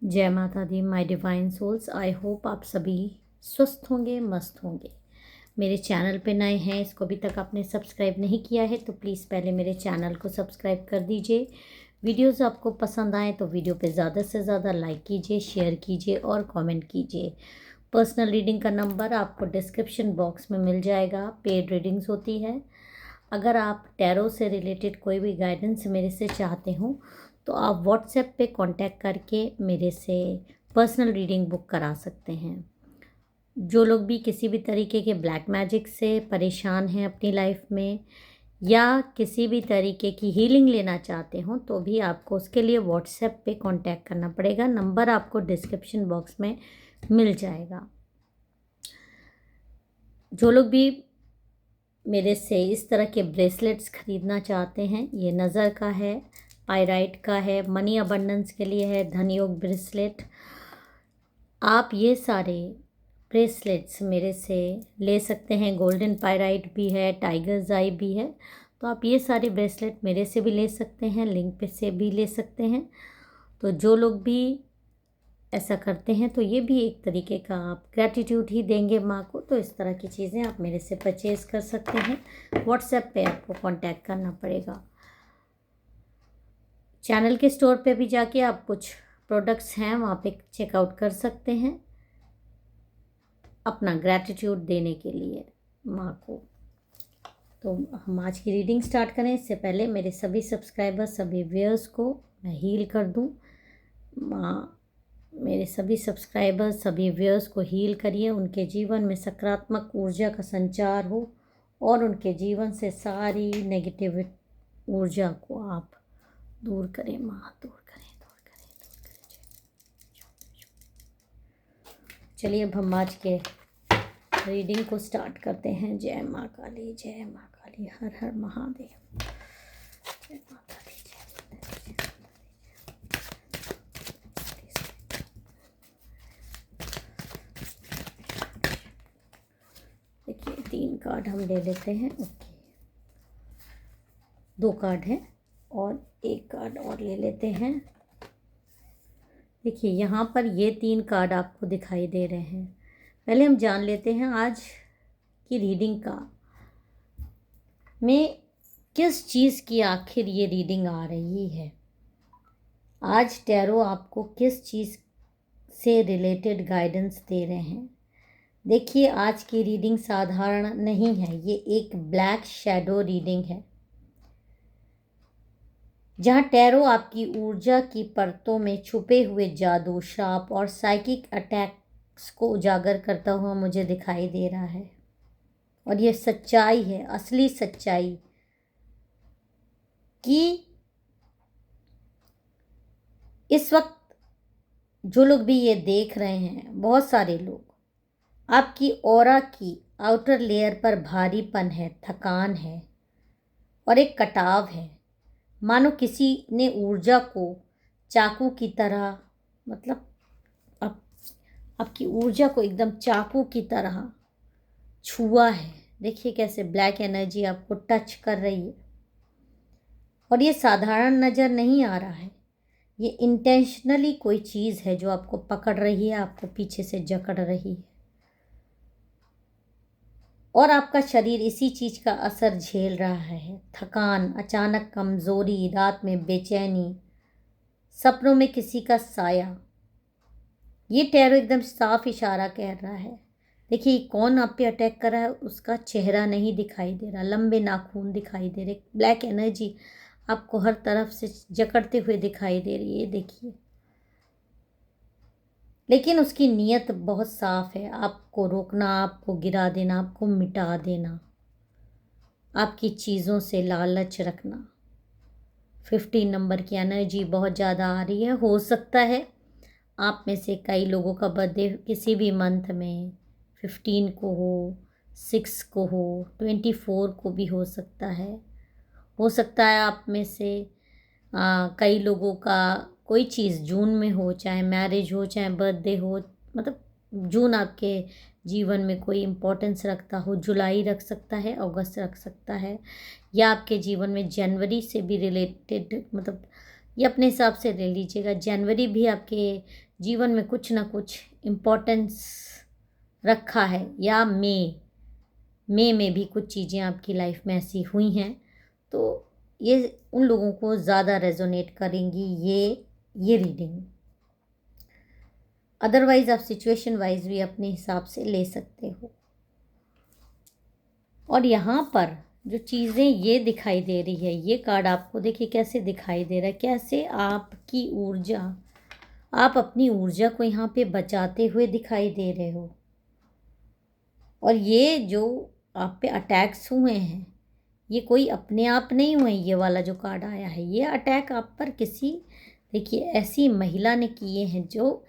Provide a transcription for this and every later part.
जय माता दी my divine souls. I hope आप सभी स्वस्थ होंगे, मस्त होंगे। मेरे चैनल पे नए हैं, इसको अभी तक आपने सब्सक्राइब नहीं किया है तो प्लीज़ पहले मेरे चैनल को सब्सक्राइब कर दीजिए। वीडियोस आपको पसंद आए तो वीडियो पे ज़्यादा से ज़्यादा लाइक कीजिए, शेयर कीजिए और कमेंट कीजिए। पर्सनल रीडिंग का नंबर आपको डिस्क्रिप्शन बॉक्स में मिल जाएगा। पेड रीडिंग्स होती है। अगर आप टैरो से रिलेटेड कोई भी गाइडेंस मेरे से चाहते हो तो आप व्हाट्सएप पे कांटेक्ट करके मेरे से पर्सनल रीडिंग बुक करा सकते हैं। जो लोग भी किसी भी तरीके के ब्लैक मैजिक से परेशान हैं अपनी लाइफ में या किसी भी तरीके की हीलिंग लेना चाहते हो तो भी आपको उसके लिए व्हाट्सएप पे कांटेक्ट करना पड़ेगा। नंबर आपको डिस्क्रिप्शन बॉक्स में मिल जाएगा। जो लोग भी मेरे से इस तरह के ब्रेसलेट्स ख़रीदना चाहते हैं, ये नज़र का है, पायराइट का है, मनी अबंडेंस के लिए है, धन योग ब्रेसलेट। आप ये सारे ब्रेसलेट्स मेरे से ले सकते हैं। गोल्डन पायराइट भी है, टाइगर्स आई भी है, तो आप ये सारे ब्रेसलेट मेरे से भी ले सकते हैं, लिंक पे से भी ले सकते हैं। तो जो लोग भी ऐसा करते हैं तो ये भी एक तरीके का आप ग्रैटिट्यूड ही देंगे माँ को। तो इस तरह की चीज़ें आप मेरे से परचेज़ कर सकते हैं। व्हाट्सएप पे आपको कांटेक्ट करना पड़ेगा। चैनल के स्टोर पे भी जाके आप कुछ प्रोडक्ट्स हैं वहाँ पे चेकआउट कर सकते हैं अपना ग्रैटिट्यूड देने के लिए माँ को। तो हम आज की रीडिंग स्टार्ट करें इससे पहले मेरे सभी सब्सक्राइबर्स, सभी व्यूअर्स को मैं हील कर दूँ। माँ मेरे सभी सब्सक्राइबर्स, सभी व्यूअर्स को हील करिए। उनके जीवन में सकारात्मक ऊर्जा का संचार हो और उनके जीवन से सारी नेगेटिव ऊर्जा को आप दूर करें माँ, दूर करें, दूर करें, दूर करें। चलिए अब हम आज के रीडिंग को स्टार्ट करते हैं। जय माँ काली, जय माँ काली, हर हर महादेव। जय माता दी, जय माता दी, जय माता दी। देखिए 3 कार्ड हम ले लेते हैं। ओके, 2 कार्ड हैं और 1 कार्ड और ले लेते हैं। देखिए यहाँ पर ये 3 कार्ड आपको दिखाई दे रहे हैं। पहले हम जान लेते हैं आज की रीडिंग का में किस चीज़ की आखिर ये रीडिंग आ रही है। आज टैरो आपको किस चीज़ से रिलेटेड गाइडेंस दे रहे हैं। देखिए आज की रीडिंग साधारण नहीं है, ये एक ब्लैक शैडो रीडिंग है जहाँ टैरो आपकी ऊर्जा की परतों में छुपे हुए जादू, श्राप और साइकिक अटैक्स को उजागर करता हुआ मुझे दिखाई दे रहा है। और ये सच्चाई है, असली सच्चाई कि इस वक्त जो लोग भी ये देख रहे हैं, बहुत सारे लोग, आपकी ऑरा की आउटर लेयर पर भारीपन है, थकान है और एक कटाव है। मानो किसी ने ऊर्जा को चाकू की तरह, मतलब आप आपकी ऊर्जा को एकदम चाकू की तरह छुआ है। देखिए कैसे ब्लैक एनर्जी आपको टच कर रही है और ये साधारण नज़र नहीं आ रहा है। ये इंटेंशनली कोई चीज़ है जो आपको पकड़ रही है, आपको पीछे से जकड़ रही है और आपका शरीर इसी चीज़ का असर झेल रहा है। थकान, अचानक कमज़ोरी, रात में बेचैनी, सपनों में किसी का साया। ये टैरो एकदम साफ इशारा कह रहा है। देखिए कौन आप पे अटैक कर रहा है, उसका चेहरा नहीं दिखाई दे रहा, लंबे नाखून दिखाई दे रहे, ब्लैक एनर्जी आपको हर तरफ से जकड़ते हुए दिखाई दे रही है। देखिए लेकिन उसकी नीयत बहुत साफ है, आपको रोकना, आपको गिरा देना, आपको मिटा देना, आपकी चीज़ों से लालच रखना। 15 नंबर की एनर्जी बहुत ज़्यादा आ रही है। हो सकता है आप में से कई लोगों का बर्थडे किसी भी मंथ में 15 को हो, 6 को हो, 24 को भी हो सकता है। हो सकता है आप में से कई लोगों का कोई चीज़ जून में हो, चाहे मैरिज हो, चाहे बर्थडे हो, मतलब जून आपके जीवन में कोई इम्पोर्टेंस रखता हो। जुलाई रख सकता है, अगस्त रख सकता है, या आपके जीवन में जनवरी से भी रिलेटेड, मतलब ये अपने हिसाब से ले लीजिएगा। जनवरी भी आपके जीवन में कुछ ना कुछ इम्पोर्टेंस रखा है, या मई में भी कुछ चीज़ें आपकी लाइफ में ऐसी हुई हैं, तो ये उन लोगों को ज़्यादा रेजोनेट करेंगी ये रीडिंग। अदरवाइज़ आप सिचुएशन वाइज भी अपने हिसाब से ले सकते हो। और यहाँ पर जो चीज़ें ये दिखाई दे रही है, ये कार्ड आपको देखिए कैसे दिखाई दे रहा है, कैसे आपकी ऊर्जा, आप अपनी ऊर्जा को यहाँ पे बचाते हुए दिखाई दे रहे हो। और ये जो आप पे अटैक्स हुए हैं, ये कोई अपने आप नहीं हुए। ये वाला जो कार्ड आया है, ये अटैक आप पर किसी, देखिए, ऐसी महिला ने किए हैं जो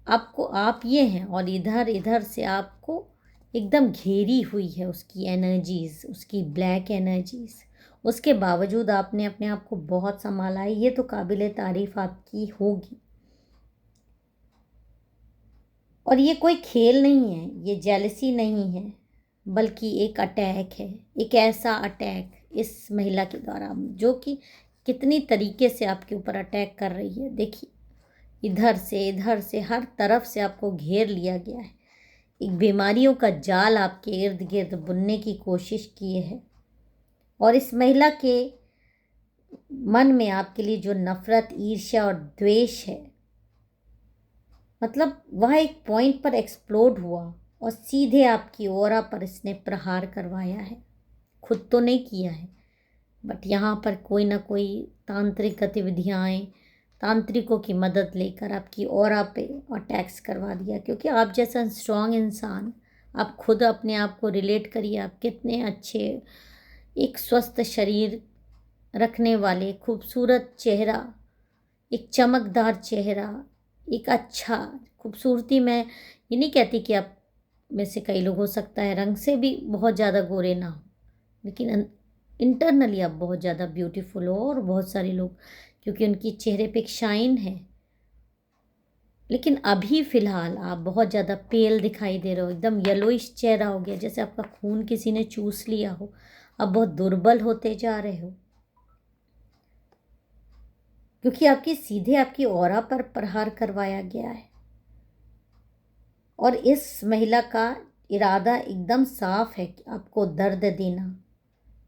आपको, आप ये हैं, और इधर इधर से आपको एकदम घेरी हुई है उसकी एनर्जीज़, उसकी ब्लैक एनर्जीज़। उसके बावजूद आपने अपने आप को बहुत संभाला है, ये तो काबिले तारीफ़ आपकी होगी। और ये कोई खेल नहीं है, ये जेलसी नहीं है, बल्कि एक अटैक है। एक ऐसा अटैक इस महिला के द्वारा जो कि कितनी तरीके से आपके ऊपर अटैक कर रही है। देखिए, इधर से हर तरफ से आपको घेर लिया गया है। एक बीमारियों का जाल आपके इर्द गिर्द बुनने की कोशिश किए है। और इस महिला के मन में आपके लिए जो नफ़रत, ईर्ष्या और द्वेष है, मतलब वह एक पॉइंट पर एक्सप्लोड हुआ और सीधे आपकी ऑरा पर इसने प्रहार करवाया है। खुद तो नहीं किया है, बट यहाँ पर कोई ना कोई तांत्रिक गतिविधियाँ, तांत्रिकों की मदद लेकर आपकी ऑरा पे अटैक्स करवा दिया। क्योंकि आप जैसा स्ट्रांग इंसान, आप खुद अपने आप को रिलेट करिए, आप कितने अच्छे, एक स्वस्थ शरीर रखने वाले, खूबसूरत चेहरा, एक चमकदार चेहरा, एक अच्छा खूबसूरती। मैं ये नहीं कहती कि आप में से कई लोग, हो सकता है रंग से भी बहुत ज़्यादा गोरे ना हो, लेकिन इंटरनली आप बहुत ज़्यादा ब्यूटीफुल हो। और बहुत सारे लोग, क्योंकि उनकी चेहरे पे एक शाइन है, लेकिन अभी फ़िलहाल आप बहुत ज़्यादा पेल दिखाई दे रहे हो, एकदम येलोइश चेहरा हो गया, जैसे आपका खून किसी ने चूस लिया हो। आप बहुत दुर्बल होते जा रहे हो, क्योंकि आपकी सीधे आपकी ऑरा पर प्रहार करवाया गया है। और इस महिला का इरादा एकदम साफ है कि आपको दर्द देना,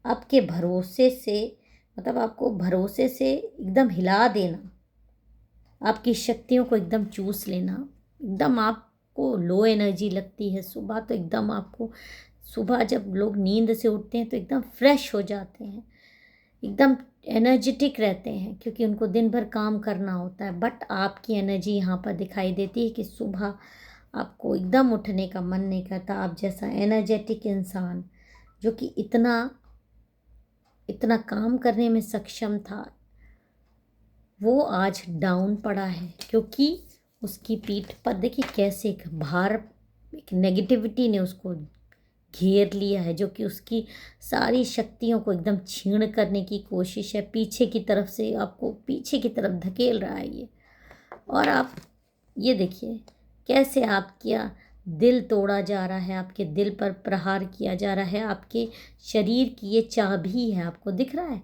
आपके भरोसे से, मतलब आपको भरोसे से एकदम हिला देना, आपकी शक्तियों को एकदम चूस लेना। एकदम आपको लो एनर्जी लगती है सुबह, तो एकदम आपको, सुबह जब लोग नींद से उठते हैं तो एकदम फ्रेश हो जाते हैं, एकदम एनर्जेटिक रहते हैं, क्योंकि उनको दिन भर काम करना होता है। बट आपकी एनर्जी यहाँ पर दिखाई देती है कि सुबह आपको एकदम उठने का मन नहीं करता। आप जैसा एनर्जेटिक इंसान जो कि इतना इतना काम करने में सक्षम था, वो आज डाउन पड़ा है, क्योंकि उसकी पीठ पर देखिए कैसे एक भार, एक नेगेटिविटी ने उसको घेर लिया है, जो कि उसकी सारी शक्तियों को एकदम छीण करने की कोशिश है। पीछे की तरफ से आपको पीछे की तरफ धकेल रहा है ये। और आप ये देखिए कैसे आपका दिल तोड़ा जा रहा है, आपके दिल पर प्रहार किया जा रहा है। आपके शरीर की ये चाबी है, आपको दिख रहा है,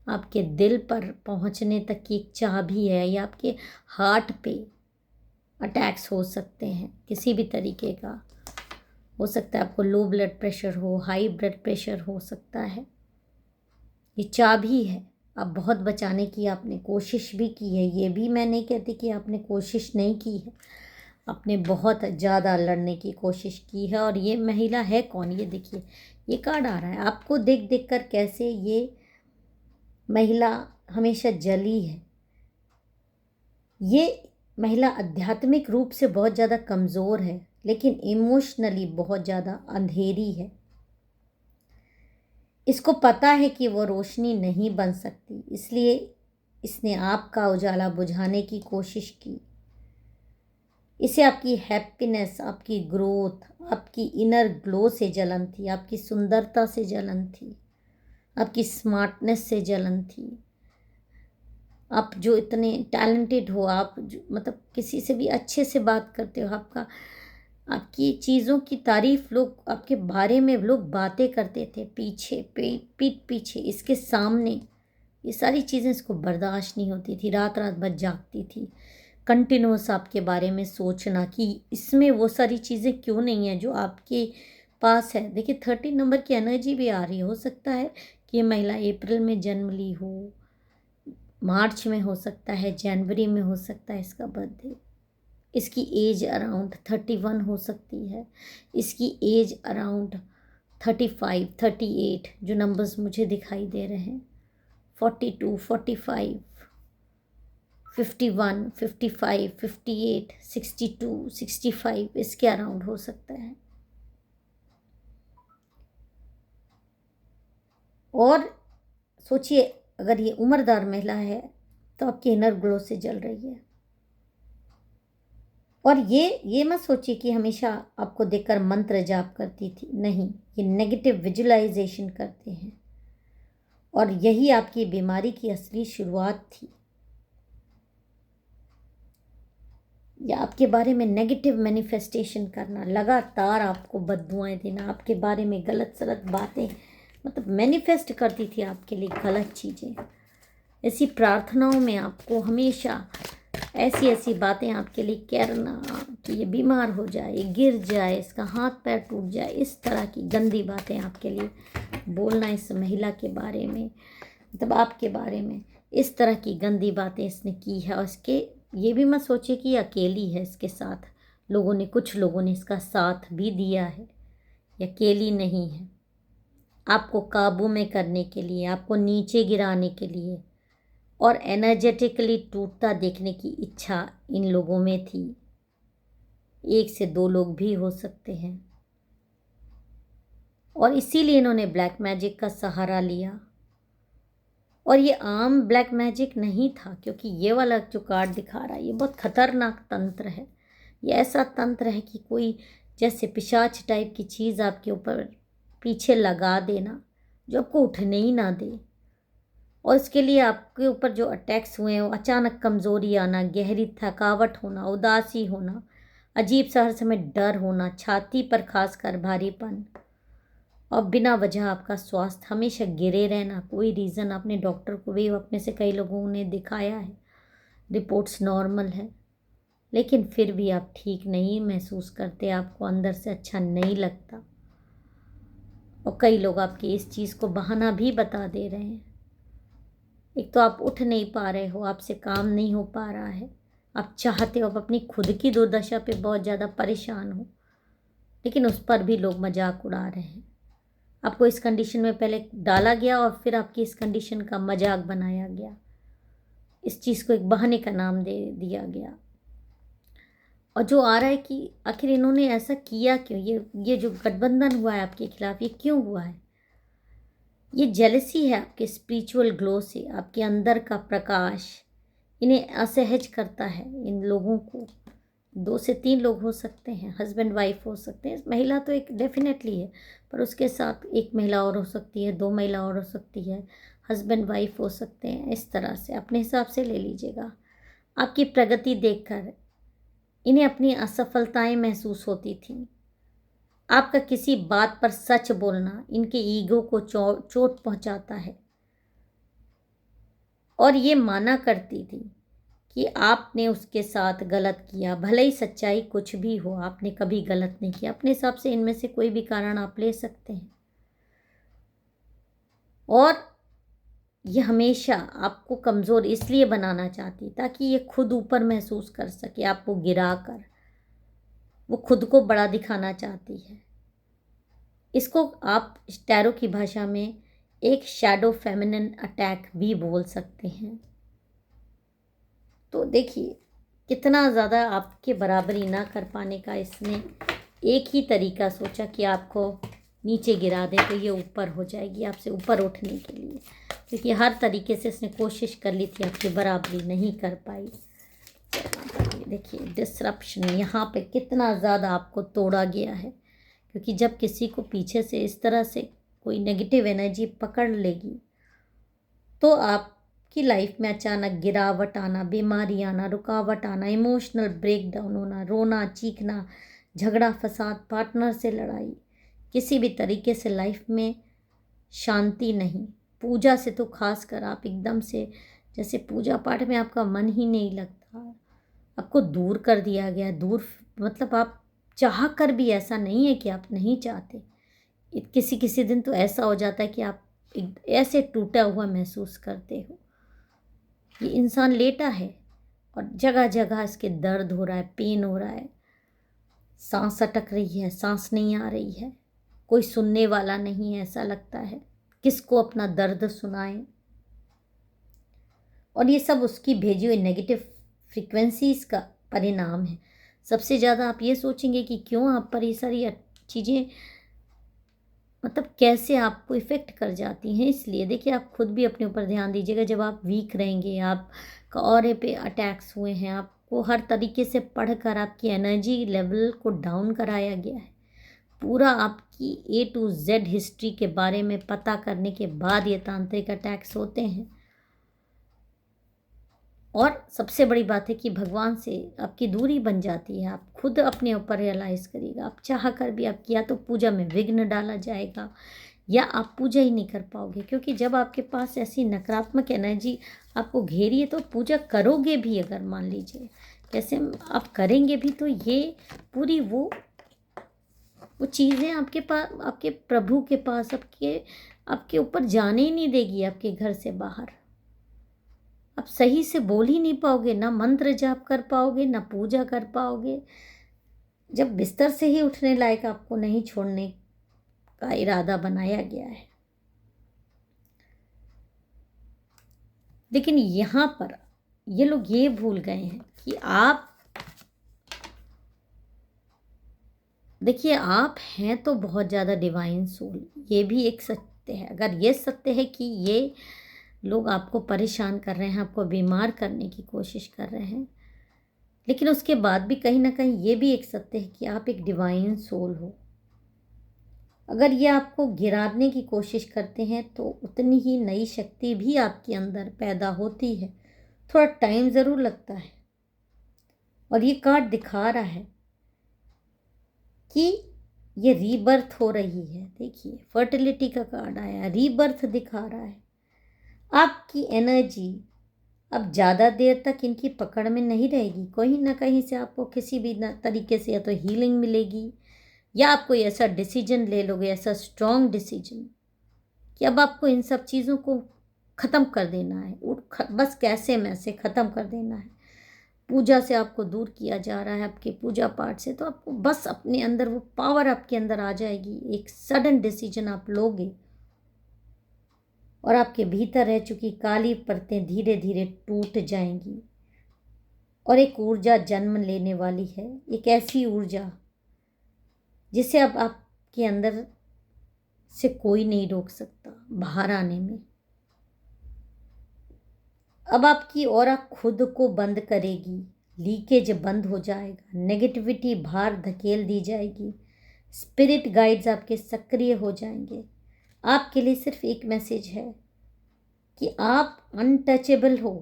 आपके दिल पर पहुंचने तक की एक चाबी है। या आपके हार्ट पे अटैक्स हो सकते हैं किसी भी तरीके का, हो सकता है आपको लो ब्लड प्रेशर हो, हाई ब्लड प्रेशर हो सकता है। ये चाबी है। अब बहुत बचाने की आपने कोशिश भी की है, ये भी मैं नहीं कहती कि आपने कोशिश नहीं की है, आपने बहुत ज़्यादा लड़ने की कोशिश की है। और ये महिला है कौन, ये देखिए, ये कार्ड आ रहा है आपको देख देख कर, कैसे ये महिला हमेशा जली है। ये महिला आध्यात्मिक रूप से बहुत ज़्यादा कमज़ोर है, लेकिन इमोशनली बहुत ज़्यादा अंधेरी है। इसको पता है कि वो रोशनी नहीं बन सकती, इसलिए इसने आपका उजाला बुझाने की कोशिश की। इसे आपकी हैप्पीनेस, आपकी ग्रोथ, आपकी इनर ग्लो से जलन थी, आपकी सुंदरता से जलन थी, आपकी स्मार्टनेस से जलन थी। आप जो इतने टैलेंटेड हो, आप जो मतलब किसी से भी अच्छे से बात करते हो, आपका, आपकी चीज़ों की तारीफ़ लोग, आपके बारे में लोग बातें करते थे पीछे, पीठ पीछे, इसके सामने ये सारी चीज़ें इसको बर्दाश्त नहीं होती थी, रात रात भर जागती थी, कंटिन्यूस आपके बारे में सोचना कि इसमें वो सारी चीज़ें क्यों नहीं है जो आपके पास है। देखिए 13 नंबर की एनर्जी भी आ रही है। हो सकता है कि ये महिला अप्रैल में जन्म ली हो, मार्च में हो सकता है, जनवरी में हो सकता है इसका बर्थडे। इसकी एज अराउंड 31 हो सकती है, इसकी एज अराउंड 35, 38 जो नंबर्स मुझे दिखाई दे रहे हैं, 42, 45, 51, 55, 58, 62, 65 इसके अराउंड हो सकता है। और सोचिए अगर ये उम्रदार महिला है तो आपकी इनर ग्लो से जल रही है। और ये मत सोचिए कि हमेशा आपको देखकर मंत्र जाप करती थी, नहीं, ये नेगेटिव विजुअलाइजेशन करते हैं और यही आपकी बीमारी की असली शुरुआत थी। या आपके बारे में नेगेटिव मैनिफेस्टेशन करना, लगातार आपको बद्दुआएं देना, आपके बारे में गलत सलत बातें मतलब मैनिफेस्ट करती थी आपके लिए गलत चीज़ें। ऐसी प्रार्थनाओं में आपको हमेशा ऐसी ऐसी बातें आपके लिए करना कि ये बीमार हो जाए, गिर जाए, इसका हाथ पैर टूट जाए, इस तरह की गंदी बातें आपके लिए बोलना इस महिला के बारे में, मतलब आपके बारे में इस तरह की गंदी बातें इसने की है। और इसके ये भी मत सोचिए कि अकेली है, इसके साथ कुछ लोगों ने इसका साथ भी दिया है, ये अकेली नहीं है। आपको काबू में करने के लिए, आपको नीचे गिराने के लिए और एनर्जेटिकली टूटता देखने की इच्छा इन लोगों में थी। 1 से 2 लोग भी हो सकते हैं और इसीलिए इन्होंने ब्लैक मैजिक का सहारा लिया। और ये आम ब्लैक मैजिक नहीं था, क्योंकि ये वाला जो कार्ड दिखा रहा है ये बहुत खतरनाक तंत्र है। ये ऐसा तंत्र है कि कोई जैसे पिशाच टाइप की चीज़ आपके ऊपर पीछे लगा देना जो आपको उठने ही ना दे। और इसके लिए आपके ऊपर जो अटैक्स हुए हैं वो अचानक कमज़ोरी आना, गहरी थकावट होना, उदासी होना, अजीब सा हर समय डर होना, छाती पर खासकर भारीपन और बिना वजह आपका स्वास्थ्य हमेशा गिरे रहना, कोई रीज़न। अपने डॉक्टर को भी अपने से कई लोगों ने दिखाया है, रिपोर्ट्स नॉर्मल है, लेकिन फिर भी आप ठीक नहीं महसूस करते, आपको अंदर से अच्छा नहीं लगता। और कई लोग आपकी इस चीज़ को बहाना भी बता दे रहे हैं। एक तो आप उठ नहीं पा रहे हो, आपसे काम नहीं हो पा रहा है, आप चाहते हो, आप अपनी खुद की दुर्दशा पे बहुत ज़्यादा परेशान हो, लेकिन उस पर भी लोग मजाक उड़ा रहे हैं। आपको इस कंडीशन में पहले डाला गया और फिर आपकी इस कंडीशन का मजाक बनाया गया, इस चीज़ को एक बहाने का नाम दे दिया गया। और जो आ रहा है कि आखिर इन्होंने ऐसा किया क्यों, ये जो गठबंधन हुआ है आपके खिलाफ, ये क्यों हुआ है? ये जेलसी है आपके स्पिरिचुअल ग्लो से, आपके अंदर का प्रकाश इन्हें असहज करता है। इन लोगों को 2 से 3 लोग हो सकते हैं, हस्बैंड वाइफ हो सकते हैं, महिला तो एक डेफिनेटली है, पर उसके साथ एक महिला और हो सकती है, 2 महिला और हो सकती है, हस्बैंड वाइफ हो सकते हैं। इस तरह से अपने हिसाब से ले लीजिएगा। आपकी प्रगति देखकर इन्हें अपनी असफलताएं महसूस होती थीं। आपका किसी बात पर सच बोलना इनके ईगो को चोट पहुंचाता है। और ये माना करती थी कि आपने उसके साथ गलत किया, भले ही सच्चाई कुछ भी हो, आपने कभी गलत नहीं किया। अपने हिसाब से इनमें से कोई भी कारण आप ले सकते हैं। और ये हमेशा आपको कमज़ोर इसलिए बनाना चाहती ताकि ये खुद ऊपर महसूस कर सके, आपको गिरा कर वो खुद को बड़ा दिखाना चाहती है। इसको आप टैरो की भाषा में एक शैडो फेमिनिन अटैक भी बोल सकते हैं। तो देखिए कितना ज़्यादा आपके बराबरी ना कर पाने का इसने एक ही तरीका सोचा कि आपको नीचे गिरा दे तो ये ऊपर हो जाएगी, आपसे ऊपर उठने के लिए, क्योंकि हर तरीके से इसने कोशिश कर ली थी, आपकी बराबरी नहीं कर पाई। देखिए डिसरप्शन यहाँ पे कितना ज़्यादा आपको तोड़ा गया है, क्योंकि जब किसी को पीछे से इस तरह से कोई नेगेटिव एनर्जी पकड़ लेगी तो आपकी लाइफ में अचानक गिरावट आना, बीमारी आना, रुकावट आना, इमोशनल ब्रेकडाउन होना, रोना, चीखना, झगड़ा फसाद, पार्टनर से लड़ाई, किसी भी तरीके से लाइफ में शांति नहीं, पूजा से तो खास कर आप एकदम से, जैसे पूजा पाठ में आपका मन ही नहीं लगता, आपको दूर कर दिया गया। दूर मतलब आप चाह कर भी ऐसा नहीं है कि आप नहीं चाहते। किसी किसी दिन तो ऐसा हो जाता है कि आप ऐसे टूटा हुआ महसूस करते हो। ये इंसान लेटा है और जगह जगह इसके दर्द हो रहा है, पेन हो रहा है, सांस अटक रही है, सांस नहीं आ रही है, कोई सुनने वाला नहीं है, ऐसा लगता है किसको अपना दर्द सुनाएं। और ये सब उसकी भेजी हुई नेगेटिव फ्रीक्वेंसीज का परिणाम है। सबसे ज़्यादा आप ये सोचेंगे कि क्यों आप पर ये सारी चीज़ें मतलब कैसे आपको इफ़ेक्ट कर जाती हैं। इसलिए देखिए, आप खुद भी अपने ऊपर ध्यान दीजिएगा। जब आप वीक रहेंगे, आपका ऑरे पे अटैक्स हुए हैं, आपको हर तरीके से पढ़कर आपकी एनर्जी लेवल को डाउन कराया गया है, पूरा आपकी A to Z हिस्ट्री के बारे में पता करने के बाद ये तांत्रिक अटैक्स होते हैं। और सबसे बड़ी बात है कि भगवान से आपकी दूरी बन जाती है। आप खुद अपने ऊपर रियलाइज़ करिएगा। आप चाह कर भी आपकी या तो पूजा में विघ्न डाला जाएगा या आप पूजा ही नहीं कर पाओगे, क्योंकि जब आपके पास ऐसी नकारात्मक एनर्जी आपको घेरी है तो पूजा करोगे भी, अगर मान लीजिए कैसे आप करेंगे भी, तो ये पूरी वो चीज़ें आपके पास, आपके प्रभु के पास, आपके ऊपर जाने ही नहीं देगी। आपके घर से बाहर आप सही से बोल ही नहीं पाओगे, ना मंत्र जाप कर पाओगे, ना पूजा कर पाओगे। जब बिस्तर से ही उठने लायक आपको नहीं छोड़ने का इरादा बनाया गया है। लेकिन यहाँ पर ये लोग ये भूल गए हैं कि आप देखिए, आप हैं तो बहुत ज़्यादा डिवाइन सोल, ये भी एक सत्य है। अगर ये सत्य है कि ये लोग आपको परेशान कर रहे हैं, आपको बीमार करने की कोशिश कर रहे हैं, लेकिन उसके बाद भी कहीं ना कहीं ये भी एक सत्य है कि आप एक डिवाइन सोल हो। अगर ये आपको गिराने की कोशिश करते हैं तो उतनी ही नई शक्ति भी आपके अंदर पैदा होती है। थोड़ा टाइम ज़रूर लगता है। और ये कार्ड दिखा रहा है कि ये रीबर्थ हो रही है। देखिए, फर्टिलिटी का कार्ड आया, रीबर्थ दिखा रहा है। आपकी एनर्जी अब ज़्यादा देर तक इनकी पकड़ में नहीं रहेगी। कहीं ना कहीं से आपको किसी भी तरीके से या तो हीलिंग मिलेगी या आप कोई ऐसा डिसीजन ले लोगे, ऐसा स्ट्रॉन्ग डिसीजन कि अब आपको इन सब चीज़ों को ख़त्म कर देना है। बस कैसे मैसे ख़त्म कर देना है। पूजा से आपको दूर किया जा रहा है, आपके पूजा पाठ से, तो आपको बस अपने अंदर वो पावर आपके अंदर आ जाएगी। एक सडन डिसीजन आप लोगे और आपके भीतर रह चुकी काली परतें धीरे धीरे टूट जाएंगी और एक ऊर्जा जन्म लेने वाली है। एक ऐसी ऊर्जा जिसे अब आपके अंदर से कोई नहीं रोक सकता बाहर आने में। अब आपकी ऑरा खुद को बंद करेगी, लीकेज बंद हो जाएगा, नेगेटिविटी बाहर धकेल दी जाएगी, स्पिरिट गाइड्स आपके सक्रिय हो जाएंगे। आपके लिए सिर्फ एक मैसेज है कि आप अनटचेबल हो।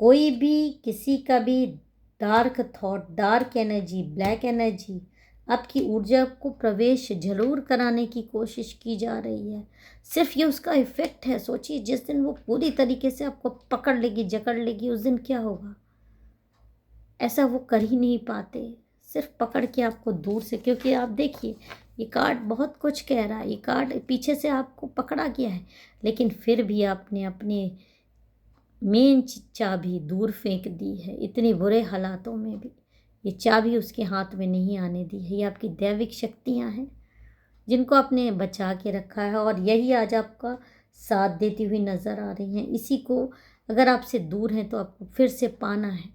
कोई भी किसी का भी dark thought, dark energy, black energy आपकी ऊर्जा को प्रवेश जरूर कराने की कोशिश की जा रही है। सिर्फ ये उसका इफ़ेक्ट है। सोचिए, जिस दिन वो पूरी तरीके से आपको पकड़ लेगी, जकड़ लेगी, उस दिन क्या होगा। ऐसा वो कर ही नहीं पाते, सिर्फ पकड़ के आपको दूर से। क्योंकि आप देखिए, ये कार्ड बहुत कुछ कह रहा है। ये कार्ड पीछे से आपको पकड़ा गया है, लेकिन फिर भी आपने अपने मेन चाबी दूर फेंक दी है। इतने बुरे हालातों में भी ये चाबी उसके हाथ में नहीं आने दी है। ये आपकी दैविक शक्तियाँ हैं जिनको आपने बचा के रखा है और यही आज आपका साथ देती हुई नज़र आ रही हैं। इसी को अगर आपसे दूर हैं तो आपको फिर से पाना है,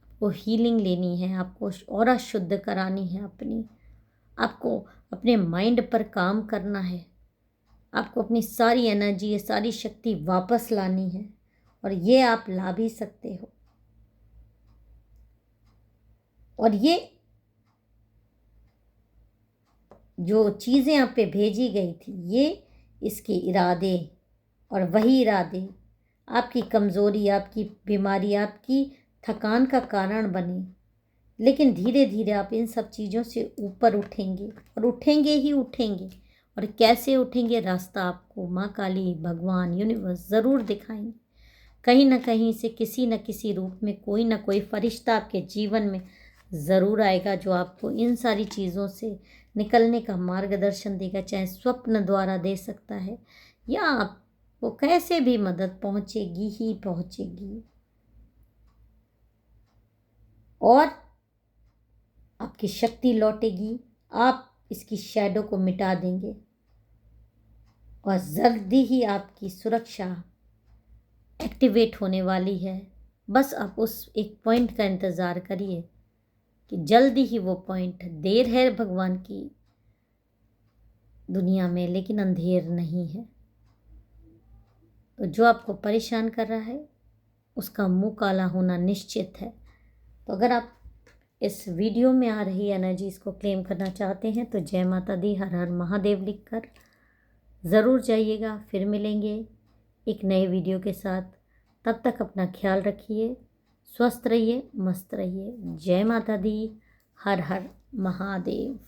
आपको हीलिंग लेनी है, आपको ऑरा शुद्ध करानी है अपनी, आपको अपने माइंड पर काम करना है, आपको अपनी सारी एनर्जी, सारी शक्ति वापस लानी है और ये आप ला भी सकते हो। और ये जो चीज़ें आप पे भेजी गई थी, ये इसके इरादे और वही इरादे आपकी कमज़ोरी, आपकी बीमारी, आपकी थकान का कारण बने। लेकिन धीरे धीरे आप इन सब चीज़ों से ऊपर उठेंगे और उठेंगे ही उठेंगे। और कैसे उठेंगे रास्ता आपको माँ काली, भगवान, यूनिवर्स ज़रूर दिखाएंगे। कहीं ना कहीं से किसी न किसी रूप में कोई ना कोई फरिश्ता आपके जीवन में ज़रूर आएगा, जो आपको इन सारी चीज़ों से निकलने का मार्गदर्शन देगा। चाहे स्वप्न द्वारा दे सकता है, या आपको कैसे भी मदद पहुंचेगी ही पहुंचेगी, और आपकी शक्ति लौटेगी। आप इसकी शैडो को मिटा देंगे और जल्दी ही आपकी सुरक्षा एक्टिवेट होने वाली है। बस आप उस एक पॉइंट का इंतज़ार करिए कि जल्दी ही वो पॉइंट, देर है भगवान की दुनिया में लेकिन अंधेर नहीं है। तो जो आपको परेशान कर रहा है उसका मुंह काला होना निश्चित है। तो अगर आप इस वीडियो में आ रही एनर्जीज को क्लेम करना चाहते हैं तो जय माता दी, हर हर महादेव लिखकर ज़रूर जाइएगा। फिर मिलेंगे एक नए वीडियो के साथ। तब तक अपना ख्याल रखिए, स्वस्थ रहिए, मस्त रहिए। जय माता दी, हर हर महादेव।